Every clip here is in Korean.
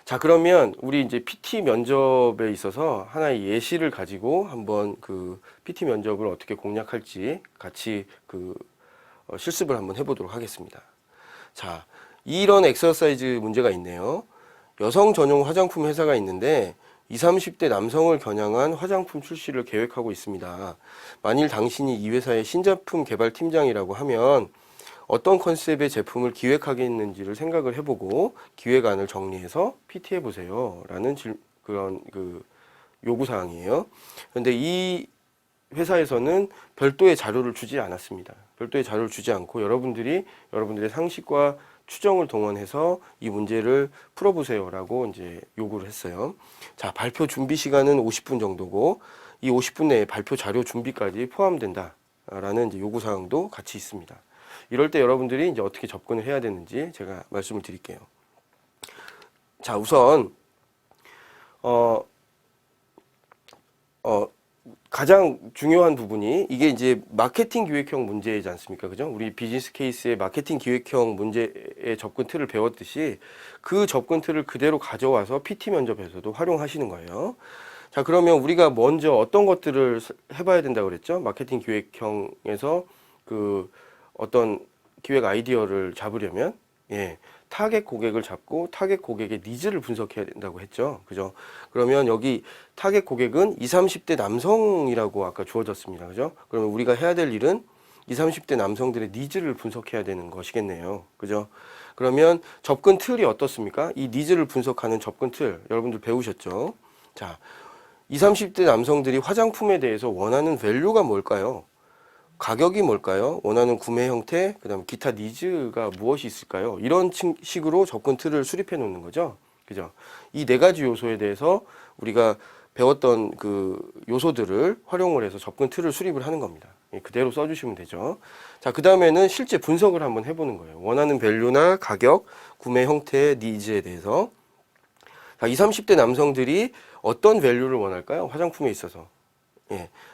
자, 그러면 우리 이제 PT 면접에 있어서 하나의 예시를 가지고 한번 그 PT 면접을 어떻게 공략할지 같이 실습을 한번 해보도록 하겠습니다. 자, 이런 엑서사이즈 문제가 있네요. 여성 전용 화장품 회사가 있는데 20, 30대 남성을 겨냥한 화장품 출시를 계획하고 있습니다. 만일 당신이 이 회사의 신제품 개발 팀장이라고 하면 어떤 컨셉의 제품을 기획하겠는지를 생각을 해보고 기획안을 정리해서 PT해 보세요 라는 그런 요구사항이에요. 그런데 이 회사에서는 별도의 자료를 주지 않았습니다. 별도의 자료를 주지 않고 여러분들의 상식과 추정을 동원해서 이 문제를 풀어보세요 라고 이제 요구를 했어요. 자, 발표 준비 시간은 50분 정도고 이 50분 내에 발표 자료 준비까지 포함된다 라는 이제 요구사항도 같이 있습니다. 이럴 때 여러분들이 이제 어떻게 접근을 해야 되는지 제가 말씀을 드릴게요. 자, 우선 가장 중요한 부분이 이게 이제 마케팅 기획형 문제이지 않습니까? 그죠? 우리 비즈니스 케이스의 마케팅 기획형 문제의 접근 틀을 배웠듯이 그 접근 틀을 그대로 가져와서 PT 면접에서도 활용하시는 거예요. 자, 그러면 우리가 먼저 어떤 것들을 해봐야 된다고 그랬죠? 마케팅 기획형에서 어떤 기획 아이디어를 잡으려면, 타겟 고객을 잡고 타겟 고객의 니즈를 분석해야 된다고 했죠. 그죠? 그러면 여기 타겟 고객은 20, 30대 남성이라고 아까 주어졌습니다. 그죠? 그러면 우리가 해야 될 일은 20, 30대 남성들의 니즈를 분석해야 되는 것이겠네요. 그죠? 그러면 접근 틀이 어떻습니까? 이 니즈를 분석하는 접근 틀, 여러분들 배우셨죠? 자, 20, 30대 남성들이 화장품에 대해서 원하는 밸류가 뭘까요? 가격이 뭘까요? 원하는 구매 형태, 그 다음에 기타 니즈가 무엇이 있을까요? 이런 식으로 접근 틀을 수립해 놓는 거죠. 그죠? 이 네 가지 요소에 대해서 우리가 배웠던 그 요소들을 활용을 해서 접근 틀을 수립을 하는 겁니다. 그대로 써주시면 되죠. 자, 그 다음에는 실제 분석을 한번 해보는 거예요. 원하는 밸류나 가격, 구매 형태, 니즈에 대해서. 자, 20, 30대 남성들이 어떤 밸류를 원할까요? 화장품에 있어서.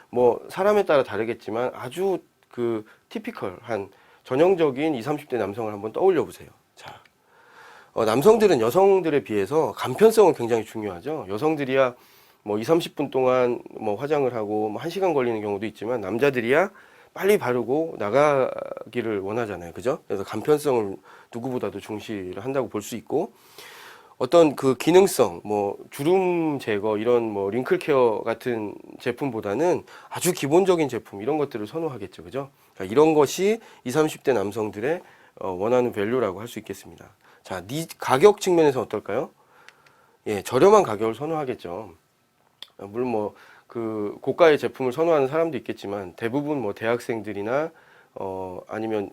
뭐 사람에 따라 다르겠지만 아주 티피컬한 전형적인 20, 30대 남성을 한번 떠올려 보세요. 자, 남성들은 여성들에 비해서 간편성은 굉장히 중요하죠. 여성들이야 뭐 2, 30분 동안 뭐 화장을 하고 뭐 1시간 걸리는 경우도 있지만 남자들이야 빨리 바르고 나가기를 원하잖아요. 그죠? 그래서 간편성을 누구보다도 중시를 한다고 볼 수 있고, 어떤 기능성, 뭐 주름 제거, 이런 뭐 링클 케어 같은 제품보다는 아주 기본적인 제품, 이런 것들을 선호하겠죠. 그죠? 자, 이런 것이 20, 30대 남성들의 원하는 밸류라고 할 수 있겠습니다. 자, 가격 측면에서 어떨까요? 저렴한 가격을 선호하겠죠. 물론 뭐 고가의 제품을 선호하는 사람도 있겠지만 대부분 뭐 대학생들이나 아니면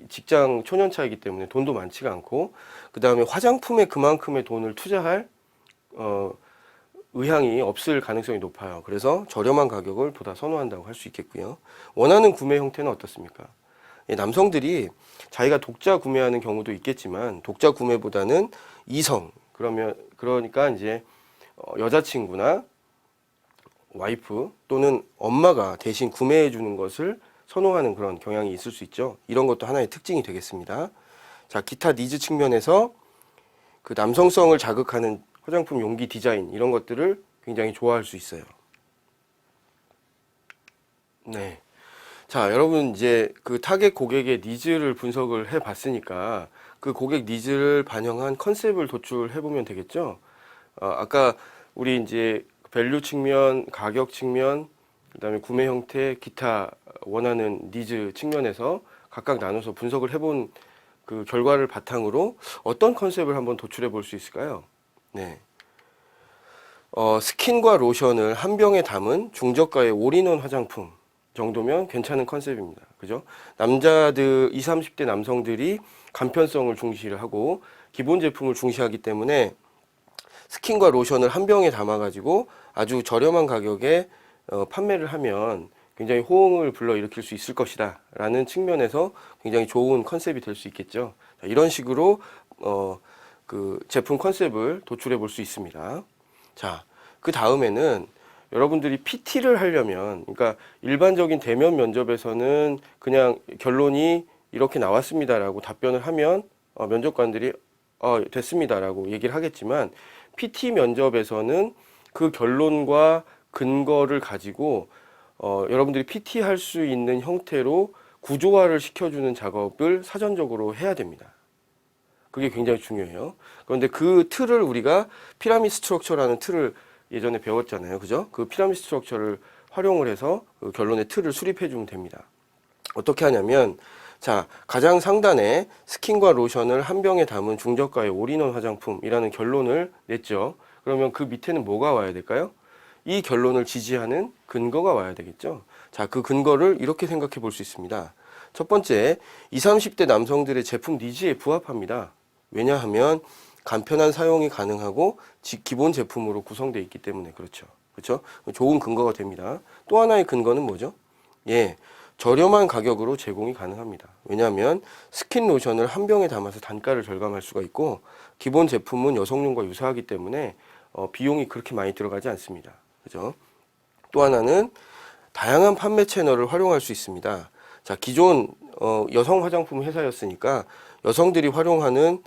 직장 초년차이기 때문에 돈도 많지가 않고, 그 다음에 화장품에 그만큼의 돈을 투자할 의향이 없을 가능성이 높아요. 그래서 저렴한 가격을 보다 선호한다고 할 수 있겠고요. 원하는 구매 형태는 어떻습니까? 남성들이 자기가 독자 구매하는 경우도 있겠지만 독자 구매보다는 이성, 그러니까 이제 여자친구나 와이프 또는 엄마가 대신 구매해 주는 것을 선호하는 그런 경향이 있을 수 있죠. 이런 것도 하나의 특징이 되겠습니다. 자, 기타 니즈 측면에서 그 남성성을 자극하는 화장품 용기 디자인, 이런 것들을 굉장히 좋아할 수 있어요. 네. 자, 여러분 이제 타겟 고객의 니즈를 분석을 해 봤으니까 그 고객 니즈를 반영한 컨셉을 도출해 보면 되겠죠. 아까 우리 이제 밸류 측면, 가격 측면, 그다음에 구매 형태, 기타 원하는 니즈 측면에서 각각 나눠서 분석을 해본 그 결과를 바탕으로 어떤 컨셉을 한번 도출해 볼 수 있을까요? 네. 스킨과 로션을 한 병에 담은 중저가의 올인원 화장품 정도면 괜찮은 컨셉입니다. 그죠? 남자들, 20, 30대 남성들이 간편성을 중시를 하고 기본 제품을 중시하기 때문에 스킨과 로션을 한 병에 담아가지고 아주 저렴한 가격에 판매를 하면 굉장히 호응을 불러일으킬 수 있을 것이다 라는 측면에서 굉장히 좋은 컨셉이 될 수 있겠죠. 자, 이런 식으로 제품 컨셉을 도출해 볼 수 있습니다. 자, 그 다음에는 여러분들이 PT를 하려면, 그러니까 일반적인 대면 면접에서는 그냥 결론이 이렇게 나왔습니다라고 답변을 하면 면접관들이 됐습니다라고 얘기를 하겠지만 PT 면접에서는 그 결론과 근거를 가지고 여러분들이 PT 할 수 있는 형태로 구조화를 시켜주는 작업을 사전적으로 해야 됩니다. 그게 굉장히 중요해요. 그런데 그 틀을 우리가 피라미드 스트럭처라는 틀을 예전에 배웠잖아요. 그죠? 그 피라미드 스트럭처를 활용을 해서 그 결론의 틀을 수립해 주면 됩니다. 어떻게 하냐면, 자, 가장 상단에 스킨과 로션을 한 병에 담은 중저가의 올인원 화장품이라는 결론을 냈죠. 그러면 그 밑에는 뭐가 와야 될까요? 이 결론을 지지하는 근거가 와야 되겠죠. 자, 그 근거를 이렇게 생각해 볼 수 있습니다. 첫 번째, 20, 30대 남성들의 제품 니즈에 부합합니다. 왜냐하면 간편한 사용이 가능하고 기본 제품으로 구성되어 있기 때문에 그렇죠. 그렇죠? 좋은 근거가 됩니다. 또 하나의 근거는 뭐죠? 예, 저렴한 가격으로 제공이 가능합니다. 왜냐하면 스킨 로션을 한 병에 담아서 단가를 절감할 수가 있고 기본 제품은 여성용과 유사하기 때문에 비용이 그렇게 많이 들어가지 않습니다. 그죠? 또 하나는 다양한 판매 채널을 활용할 수 있습니다. 자, 기존 여성 화장품 회사였으니까 여성들이 활용하는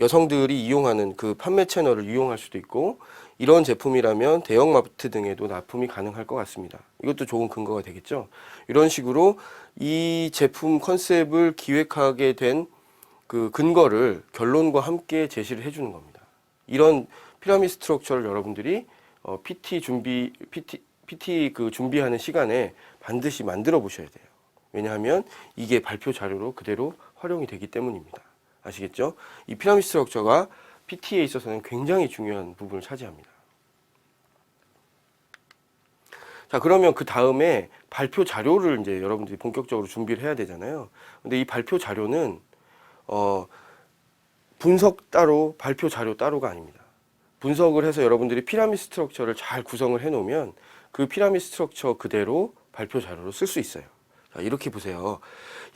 여성들이 이용하는 그 판매 채널을 이용할 수도 있고 이런 제품이라면 대형마트 등에도 납품이 가능할 것 같습니다. 이것도 좋은 근거가 되겠죠. 이런 식으로 이 제품 컨셉을 기획하게 된 그 근거를 결론과 함께 제시를 해주는 겁니다. 이런 피라미드 스트럭처를 여러분들이 PT 그 준비하는 시간에 반드시 만들어 보셔야 돼요. 왜냐하면 이게 발표 자료로 그대로 활용이 되기 때문입니다. 아시겠죠? 이 피라미드 스트럭처가 PT에 있어서는 굉장히 중요한 부분을 차지합니다. 자, 그러면 그 다음에 발표 자료를 이제 여러분들이 본격적으로 준비를 해야 되잖아요. 근데 이 발표 자료는 분석 따로, 발표 자료 따로가 아닙니다. 분석을 해서 여러분들이 피라미드 스트럭처를 잘 구성을 해 놓으면 그 피라미드 스트럭처 그대로 발표 자료로 쓸 수 있어요. 자, 이렇게 보세요.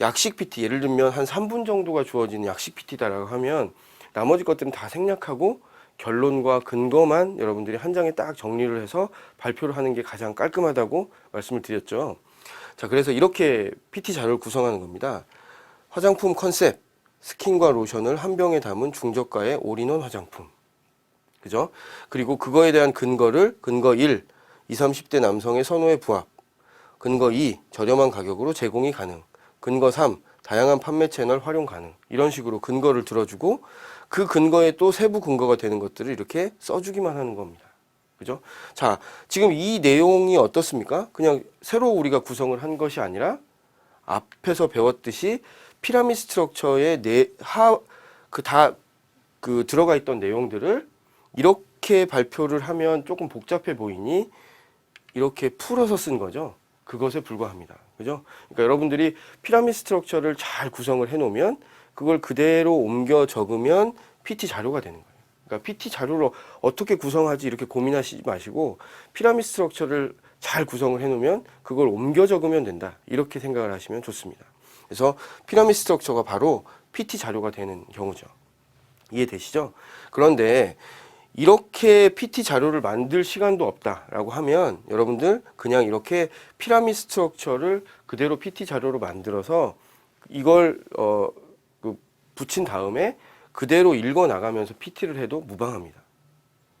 약식 PT, 예를 들면 한 3분 정도가 주어지는 약식 PT다라고 하면 나머지 것들은 다 생략하고 결론과 근거만 여러분들이 한 장에 딱 정리를 해서 발표를 하는 게 가장 깔끔하다고 말씀을 드렸죠. 자, 그래서 이렇게 PT 자료를 구성하는 겁니다. 화장품 컨셉, 스킨과 로션을 한 병에 담은 중저가의 올인원 화장품. 그죠? 그리고 그거에 대한 근거를 근거 1, 20, 30대 남성의 선호에 부합. 근거 2, 저렴한 가격으로 제공이 가능. 근거 3, 다양한 판매 채널 활용 가능. 이런 식으로 근거를 들어주고 그 근거에 또 세부 근거가 되는 것들을 이렇게 써주기만 하는 겁니다. 그죠? 자, 지금 이 내용이 어떻습니까? 그냥 새로 우리가 구성을 한 것이 아니라 앞에서 배웠듯이 피라미드 스트럭처에 들어가 있던 내용들을 이렇게 발표를 하면 조금 복잡해 보이니 이렇게 풀어서 쓴 거죠. 그것에 불과합니다. 그죠? 그러니까 여러분들이 피라미드 스트럭처를 잘 구성을 해 놓으면 그걸 그대로 옮겨 적으면 PT 자료가 되는 거예요. 그러니까 PT 자료로 어떻게 구성하지 이렇게 고민하시지 마시고 피라미드 스트럭처를 잘 구성을 해 놓으면 그걸 옮겨 적으면 된다. 이렇게 생각을 하시면 좋습니다. 그래서 피라미드 스트럭처가 바로 PT 자료가 되는 경우죠. 이해되시죠? 그런데 이렇게 PT 자료를 만들 시간도 없다라고 하면 여러분들 그냥 이렇게 피라미드 스트럭처를 그대로 PT 자료로 만들어서 이걸 붙인 다음에 그대로 읽어 나가면서 PT를 해도 무방합니다.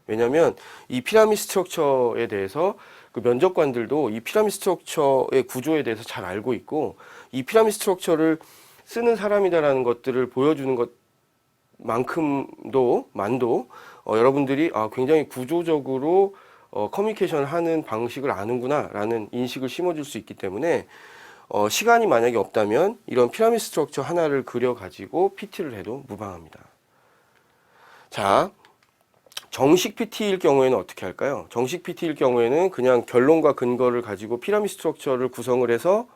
왜냐하면 이 피라미드 스트럭처에 대해서 그 면접관들도 이 피라미드 스트럭처의 구조에 대해서 잘 알고 있고 이 피라미드 스트럭처를 쓰는 사람이다라는 것들을 보여주는 것만큼도 여러분들이 굉장히 구조적으로 커뮤니케이션을 하는 방식을 아는구나 라는 인식을 심어줄 수 있기 때문에 시간이 만약에 없다면 이런 피라미드 스트럭처 하나를 그려가지고 PT를 해도 무방합니다. 자, 정식 PT일 경우에는 어떻게 할까요? 정식 PT일 경우에는 그냥 결론과 근거를 가지고 피라미드 스트럭처를 구성을 해서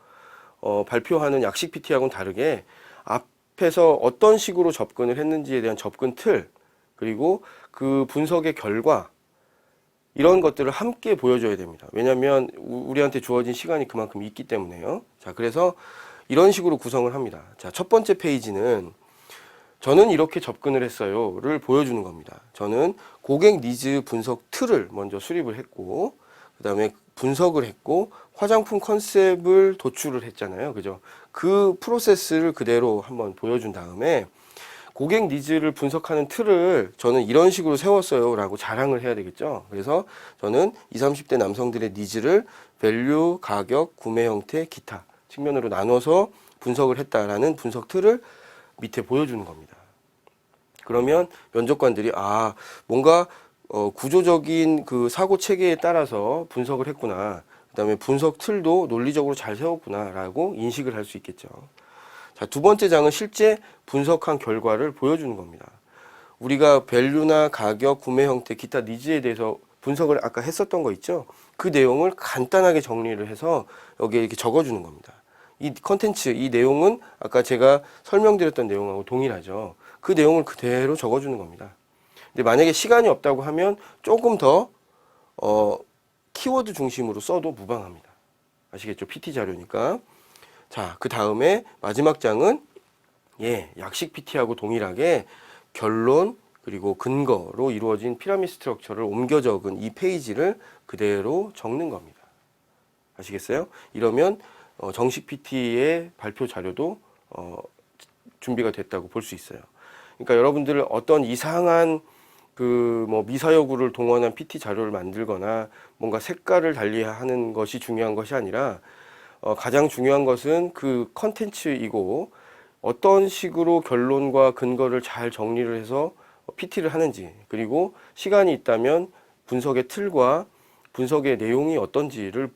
발표하는 약식 PT하고는 다르게 앞에서 어떤 식으로 접근을 했는지에 대한 접근 틀, 그리고 그 분석의 결과, 이런 것들을 함께 보여줘야 됩니다. 왜냐하면 우리한테 주어진 시간이 그만큼 있기 때문에요. 자, 그래서 이런 식으로 구성을 합니다. 자, 첫 번째 페이지는 저는 이렇게 접근을 했어요를 보여주는 겁니다. 저는 고객 니즈 분석 틀을 먼저 수립을 했고, 그 다음에 분석을 했고, 화장품 컨셉을 도출을 했잖아요. 그죠? 그 프로세스를 그대로 한번 보여준 다음에, 고객 니즈를 분석하는 틀을 저는 이런 식으로 세웠어요 라고 자랑을 해야 되겠죠. 그래서 저는 20, 30대 남성들의 니즈를 밸류, 가격, 구매 형태, 기타 측면으로 나눠서 분석을 했다라는 분석 틀을 밑에 보여주는 겁니다. 그러면 면접관들이 뭔가 구조적인 그 사고 체계에 따라서 분석을 했구나. 그다음에 분석 틀도 논리적으로 잘 세웠구나라고 인식을 할 수 있겠죠. 자, 두 번째 장은 실제 분석한 결과를 보여주는 겁니다. 우리가 밸류나 가격, 구매 형태, 기타 니즈에 대해서 분석을 아까 했었던 거 있죠? 그 내용을 간단하게 정리를 해서 여기에 이렇게 적어주는 겁니다. 이 컨텐츠, 이 내용은 아까 제가 설명드렸던 내용하고 동일하죠. 그 내용을 그대로 적어주는 겁니다. 근데 만약에 시간이 없다고 하면 조금 더 키워드 중심으로 써도 무방합니다. 아시겠죠? PT 자료니까. 자, 그 다음에 마지막 장은 약식 PT하고 동일하게 결론 그리고 근거로 이루어진 피라미드 스트럭처를 옮겨 적은 이 페이지를 그대로 적는 겁니다. 아시겠어요? 이러면 정식 PT의 발표 자료도 준비가 됐다고 볼 수 있어요. 그러니까 여러분들 어떤 이상한 미사여구를 동원한 PT 자료를 만들거나 뭔가 색깔을 달리하는 것이 중요한 것이 아니라 가장 중요한 것은 그 컨텐츠이고 어떤 식으로 결론과 근거를 잘 정리를 해서 PT를 하는지, 그리고 시간이 있다면 분석의 틀과 분석의 내용이 어떤지를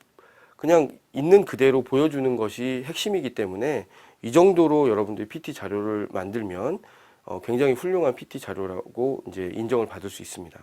그냥 있는 그대로 보여주는 것이 핵심이기 때문에 이 정도로 여러분들이 PT 자료를 만들면 굉장히 훌륭한 PT 자료라고 이제 인정을 받을 수 있습니다.